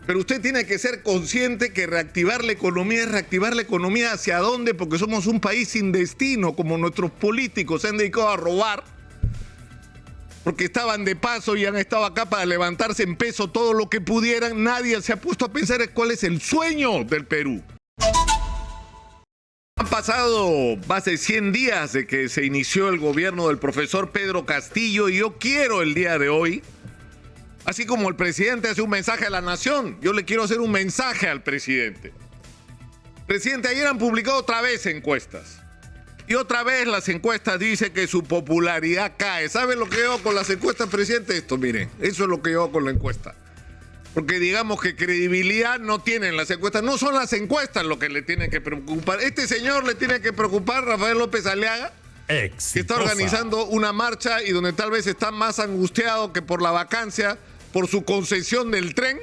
Pero usted tiene que ser consciente que reactivar la economía es reactivar la economía hacia dónde, porque somos un país sin destino, como nuestros políticos se han dedicado a robar, porque estaban de paso y han estado acá para levantarse en peso todo lo que pudieran. Nadie se ha puesto a pensar en cuál es el sueño del Perú. Han pasado más de 100 días de que se inició el gobierno del profesor Pedro Castillo y yo quiero el día de hoy, así como el presidente hace un mensaje a la nación, yo le quiero hacer un mensaje al presidente. Presidente, ayer han publicado otra vez encuestas. Y otra vez las encuestas dicen que su popularidad cae. ¿Sabe lo que yo hago con las encuestas, presidente? Esto, mire, eso es lo que yo hago con la encuesta. Porque digamos que credibilidad no tienen las encuestas. No son las encuestas lo que le tienen que preocupar. Este señor le tiene que preocupar, Rafael López Aliaga, que está organizando una marcha y donde tal vez está más angustiado que por la vacancia, por su concesión del tren,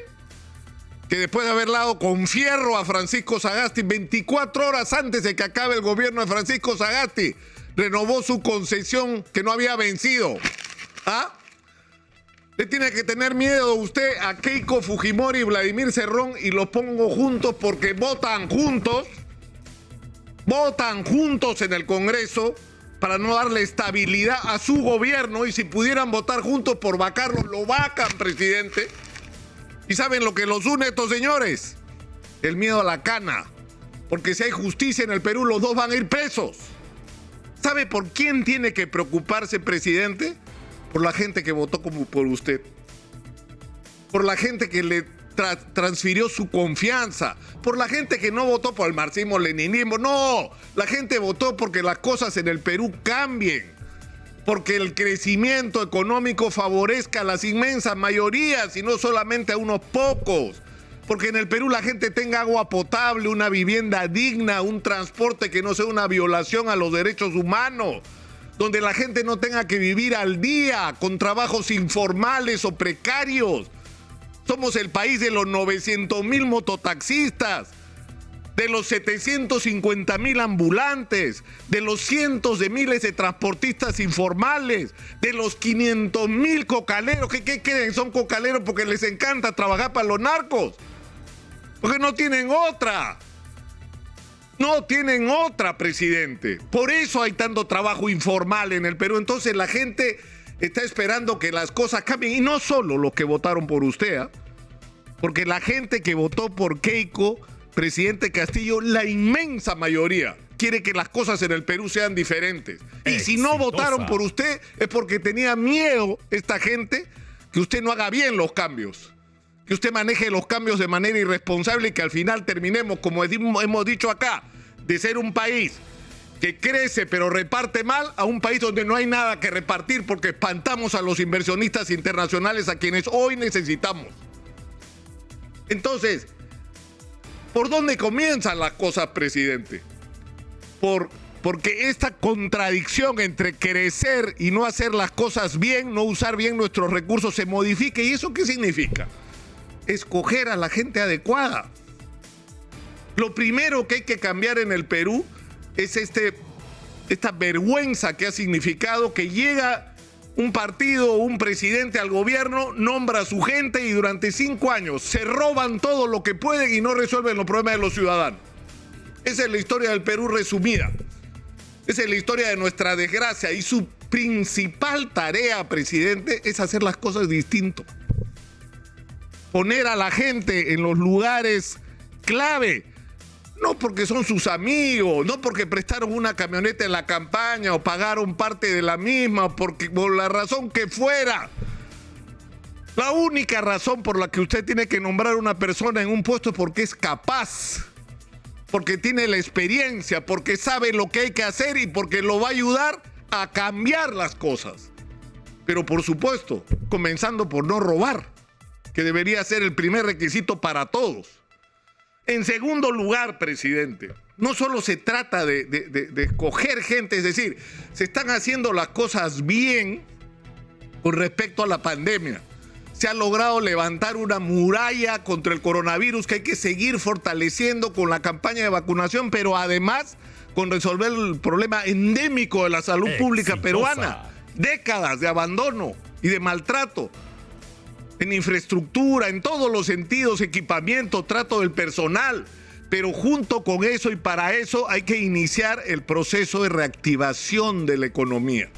que después de haber dado con fierro a Francisco Sagasti 24 horas antes de que acabe el gobierno de Francisco Sagasti, renovó su concesión que no había vencido. ¿Ah? Le tiene que tener miedo usted a Keiko Fujimori y Vladimir Cerrón, y los pongo juntos porque votan juntos en el Congreso para no darle estabilidad a su gobierno, y si pudieran votar juntos por vacarlo, lo vacan, presidente. ¿Y saben lo que los une a estos señores? El miedo a la cana, porque si hay justicia en el Perú, los dos van a ir presos. ¿Sabe por quién tiene que preocuparse, presidente? Por la gente que votó como por usted, por la gente que le transfirió su confianza, por la gente que no votó por el marxismo-leninismo, no, la gente votó porque las cosas en el Perú cambien, porque el crecimiento económico favorezca a las inmensas mayorías y no solamente a unos pocos, porque en el Perú la gente tenga agua potable, una vivienda digna, un transporte que no sea una violación a los derechos humanos, donde la gente no tenga que vivir al día con trabajos informales o precarios. Somos el país de los 900,000 mototaxistas, de los 750,000 ambulantes, de los cientos de miles de transportistas informales, de los 500,000 cocaleros. ¿Qué creen? Son cocaleros porque les encanta trabajar para los narcos, porque no tienen otra. No tienen otra, presidente. Por eso hay tanto trabajo informal en el Perú. Entonces la gente está esperando que las cosas cambien. Y no solo los que votaron por usted, porque la gente que votó por Keiko, presidente Castillo, la inmensa mayoría quiere que las cosas en el Perú sean diferentes. Y si no votaron por usted es porque tenía miedo esta gente que usted no haga bien los cambios, que usted maneje los cambios de manera irresponsable y que al final terminemos, como hemos dicho acá, de ser un país que crece pero reparte mal a un país donde no hay nada que repartir porque espantamos a los inversionistas internacionales a quienes hoy necesitamos. Entonces, ¿por dónde comienzan las cosas, presidente? Porque esta contradicción entre crecer y no hacer las cosas bien, no usar bien nuestros recursos, se modifique. ¿Y eso qué significa? Escoger a la gente adecuada. Lo primero que hay que cambiar en el Perú es esta vergüenza que ha significado que llega un partido o un presidente al gobierno, nombra a su gente y durante 5 años se roban todo lo que pueden y no resuelven los problemas de los ciudadanos. Esa es la historia del Perú resumida. Esa es la historia de nuestra desgracia y su principal tarea, presidente, es hacer las cosas distinto. Poner a la gente en los lugares clave. No porque son sus amigos, no porque prestaron una camioneta en la campaña o pagaron parte de la misma, porque por la razón que fuera. La única razón por la que usted tiene que nombrar a una persona en un puesto es porque es capaz, porque tiene la experiencia, porque sabe lo que hay que hacer y porque lo va a ayudar a cambiar las cosas. Pero por supuesto, comenzando por no robar, que debería ser el primer requisito para todos. En segundo lugar, presidente, no solo se trata de escoger gente, es decir, se están haciendo las cosas bien con respecto a la pandemia. Se ha logrado levantar una muralla contra el coronavirus que hay que seguir fortaleciendo con la campaña de vacunación, pero además con resolver el problema endémico de la salud pública peruana. Décadas de abandono y de maltrato. en infraestructura, en todos los sentidos, equipamiento, trato del personal. Pero junto con eso y para eso hay que iniciar el proceso de reactivación de la economía.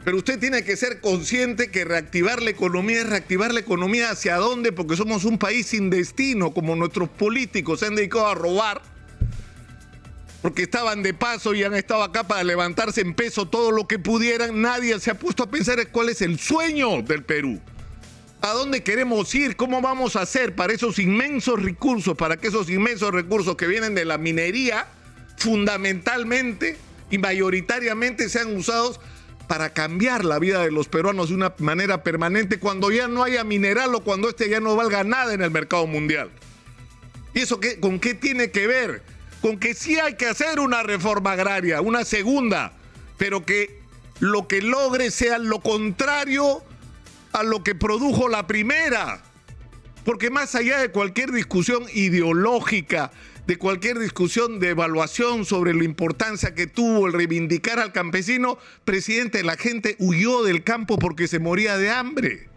Pero usted tiene que ser consciente que reactivar la economía es reactivar la economía hacia dónde, porque somos un país sin destino, como nuestros políticos se han dedicado a robar, porque estaban de paso y han estado acá para levantarse en peso todo lo que pudieran. Nadie se ha puesto a pensar en cuál es el sueño del Perú. ¿A dónde queremos ir? ¿Cómo vamos a hacer para esos inmensos recursos, para que esos inmensos recursos que vienen de la minería, fundamentalmente y mayoritariamente sean usados para cambiar la vida de los peruanos de una manera permanente cuando ya no haya mineral o cuando este ya no valga nada en el mercado mundial? ¿Y eso con qué tiene que ver? Con que sí hay que hacer una reforma agraria, una segunda, pero que lo que logre sea lo contrario a lo que produjo la primera. Porque más allá de cualquier discusión ideológica, de cualquier discusión de evaluación sobre la importancia que tuvo el reivindicar al campesino, presidente, la gente huyó del campo porque se moría de hambre.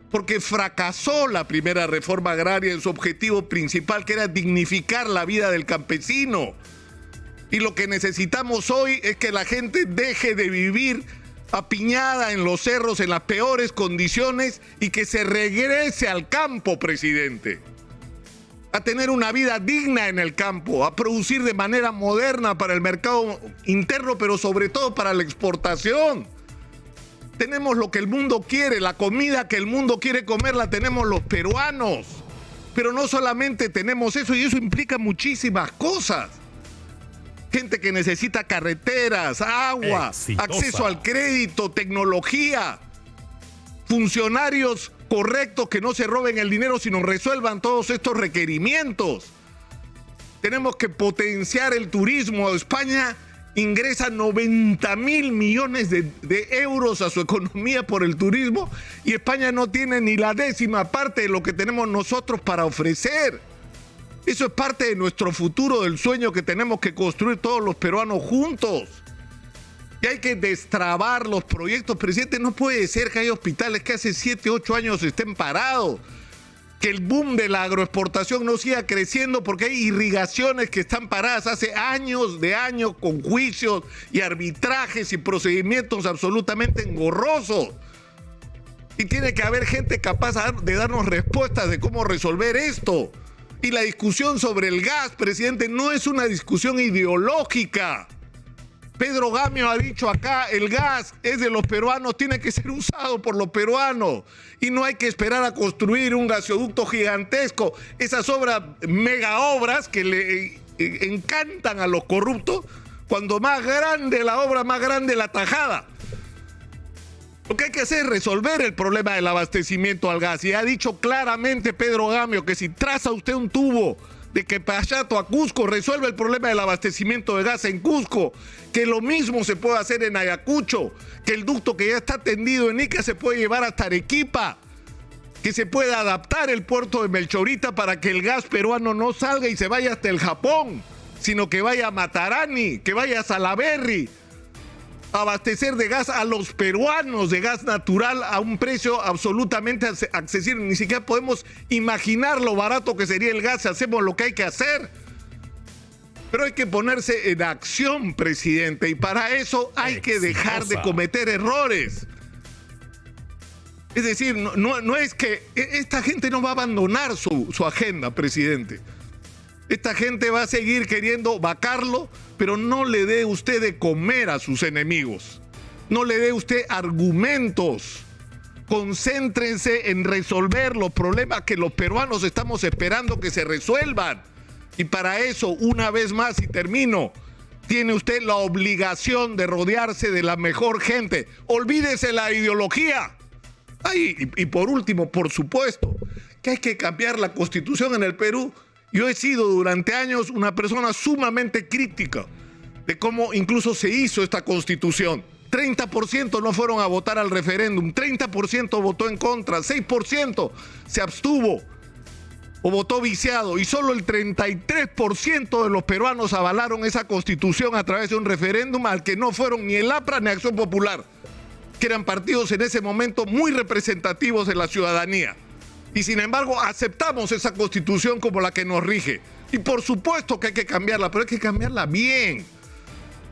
Porque fracasó la primera reforma agraria en su objetivo principal, que era dignificar la vida del campesino. Y lo que necesitamos hoy es que la gente deje de vivir apiñada en los cerros en las peores condiciones y que se regrese al campo, presidente. A tener una vida digna en el campo, a producir de manera moderna para el mercado interno, pero sobre todo para la exportación. Tenemos lo que el mundo quiere, la comida que el mundo quiere comer la tenemos los peruanos. Pero no solamente tenemos eso, y eso implica muchísimas cosas. Gente que necesita carreteras, agua, acceso al crédito, tecnología, funcionarios correctos que no se roben el dinero, sino resuelvan todos estos requerimientos. Tenemos que potenciar el turismo. España ingresa 90.000 millones de euros a su economía por el turismo y España no tiene ni la 10ª parte de lo que tenemos nosotros para ofrecer. Eso es parte de nuestro futuro, del sueño que tenemos que construir todos los peruanos juntos. Y hay que destrabar los proyectos, presidente. No puede ser que hay hospitales que hace 7, 8 años estén parados. Que el boom de la agroexportación no siga creciendo porque hay irrigaciones que están paradas hace años con juicios y arbitrajes y procedimientos absolutamente engorrosos. Y tiene que haber gente capaz de darnos respuestas de cómo resolver esto. Y la discusión sobre el gas, presidente, no es una discusión ideológica. Pedro Gamio ha dicho acá, el gas es de los peruanos, tiene que ser usado por los peruanos. Y no hay que esperar a construir un gasoducto gigantesco. Esas obras, mega obras que le encantan a los corruptos, cuando más grande la obra, más grande la tajada. Lo que hay que hacer es resolver el problema del abastecimiento al gas. Y ha dicho claramente Pedro Gamio que si traza usted un tubo de Quepachato a Cusco, resuelve el problema del abastecimiento de gas en Cusco, que lo mismo se puede hacer en Ayacucho, que el ducto que ya está tendido en Ica se puede llevar hasta Arequipa, que se puede adaptar el puerto de Melchorita para que el gas peruano no salga y se vaya hasta el Japón, sino que vaya a Matarani, que vaya a Salaberry, abastecer de gas a los peruanos, de gas natural a un precio absolutamente accesible. Ni siquiera podemos imaginar lo barato que sería el gas si hacemos lo que hay que hacer. Pero hay que ponerse en acción, presidente, y para eso hay que dejar de cometer errores. Es decir, no es que esta gente no va a abandonar su agenda, presidente. Esta gente va a seguir queriendo vacarlo, pero no le dé usted de comer a sus enemigos. No le dé usted argumentos. Concéntrense en resolver los problemas que los peruanos estamos esperando que se resuelvan. Y para eso, una vez más, y termino, tiene usted la obligación de rodearse de la mejor gente. Olvídese la ideología. Y por último, por supuesto, que hay que cambiar la Constitución en el Perú. Yo he sido durante años una persona sumamente crítica de cómo incluso se hizo esta Constitución. 30% no fueron a votar al referéndum, 30% votó en contra, 6% se abstuvo o votó viciado y solo el 33% de los peruanos avalaron esa Constitución a través de un referéndum al que no fueron ni el APRA ni Acción Popular. que eran partidos en ese momento muy representativos de la ciudadanía. Y sin embargo aceptamos esa constitución como la que nos rige. Y por supuesto que hay que cambiarla, pero hay que cambiarla bien.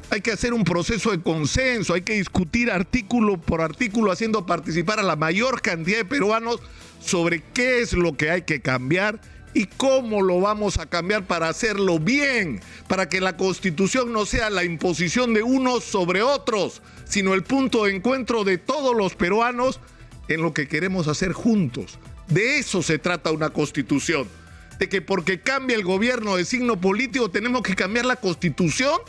Hay que hacer un proceso de consenso, hay que discutir artículo por artículo, haciendo participar a la mayor cantidad de peruanos sobre qué es lo que hay que cambiar y cómo lo vamos a cambiar para hacerlo bien, para que la Constitución no sea la imposición de unos sobre otros, sino el punto de encuentro de todos los peruanos en lo que queremos hacer juntos. De eso se trata una Constitución, de que porque cambia el gobierno de signo político tenemos que cambiar la Constitución.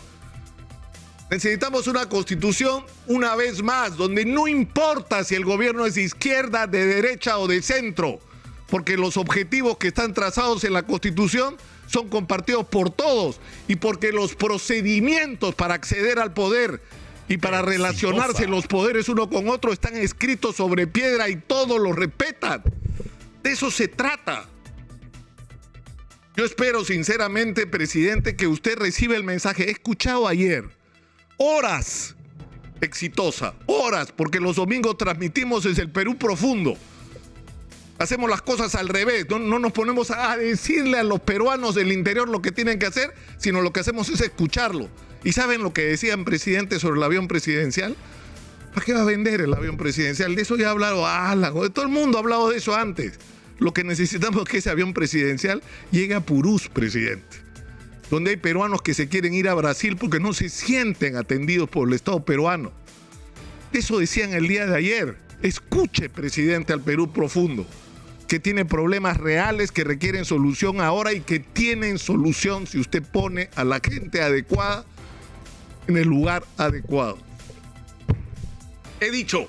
Necesitamos una Constitución, una vez más, donde no importa si el gobierno es de izquierda, de derecha o de centro, porque los objetivos que están trazados en la Constitución son compartidos por todos y porque los procedimientos para acceder al poder y para relacionarse los poderes uno con otro están escritos sobre piedra y todos los respetan. De eso se trata. Yo espero sinceramente, presidente, que usted reciba el mensaje. He escuchado ayer horas exitosa, horas, porque los domingos transmitimos desde el Perú profundo. Hacemos las cosas al revés, no nos ponemos a decirle a los peruanos del interior lo que tienen que hacer, sino lo que hacemos es escucharlo. ¿Y saben lo que decían, presidente, sobre el avión presidencial? ¿Para qué va a vender el avión presidencial? De eso ya ha hablado todo el mundo ha hablado de eso antes. Lo que necesitamos es que ese avión presidencial llegue a Purús, presidente, donde hay peruanos que se quieren ir a Brasil porque no se sienten atendidos por el Estado peruano. Eso decían el día de ayer. Escuche, presidente, al Perú profundo, que tiene problemas reales que requieren solución ahora y que tienen solución si usted pone a la gente adecuada en el lugar adecuado. He dicho,